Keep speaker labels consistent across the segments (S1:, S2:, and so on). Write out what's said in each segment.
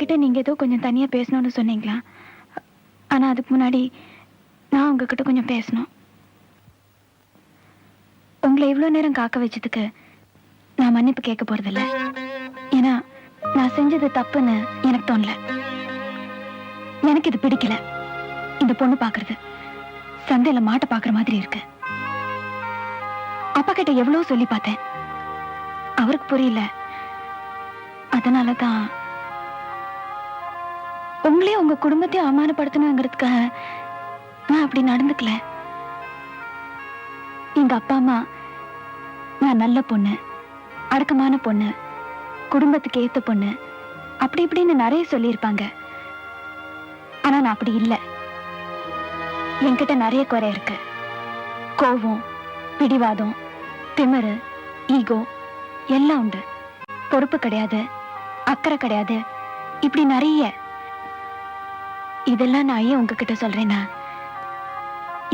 S1: என்கிட்ட நீங்க ஏதோ கொஞ்சம் தனியா பேசணும்னு சொன்னீங்களா? ஆனா அதுக்கு முன்னாடி நான் உங்ககிட்ட கொஞ்சம் பேசணும். உங்களை இவ்வளவு நேரம் காக்க வச்சதுக்கு நான் மன்னிப்பு கேட்க போறதில்ல. ஏன்னா நான் செஞ்சது தப்புன்னு எனக்கு தோணல. எனக்கு இது பிடிக்கல. இந்த பொண்ணு பாக்குறது சந்தையில மாட்ட பாக்குற மாதிரி இருக்கு. அப்பா கிட்ட எவ்வளவு சொல்லி பார்த்தேன், அவருக்கு புரியல. அதனாலதான் உங்களே உங்க குடும்பத்தையும் அவமானப்படுத்தணுங்கிறதுக்காக நான் அப்படி நடந்துக்கல. எங்க அப்பா அம்மா நான் நல்ல பொண்ணு, அடக்கமான பொண்ணு, குடும்பத்துக்கு ஏத்த பொண்ணு, அப்படி இப்படின்னு நிறைய சொல்லியிருப்பாங்க. ஆனா நான் அப்படி இல்லை. என்கிட்ட நிறைய குறை இருக்கு. கோபம், பிடிவாதம், திமிரு, ஈகோ எல்லாம் உண்டு. பொறுப்பு கிடையாது, அக்கறை கிடையாது, இப்படி நிறைய. இதெல்லாம் நான் ஏன் உங்ககிட்ட சொல்றேன்னா,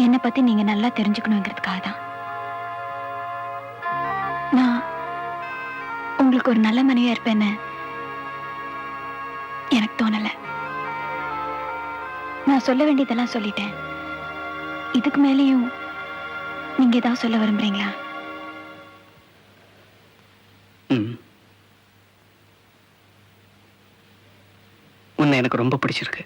S1: என்னை பத்தி நீங்க நல்லா தெரிஞ்சுக்கணுங்கிறதுக்காக தான். நான் உங்களுக்கு ஒரு நல்ல மனைவியா இருப்பேன்னு எனக்கு தோணல. நான் சொல்ல வேண்டியதெல்லாம் சொல்லிட்டேன். இதுக்கு மேலேயும் நீங்க ஏதாவது சொல்ல விரும்புறீங்களா?
S2: உன்னை எனக்கு ரொம்ப பிடிச்சிருக்கு.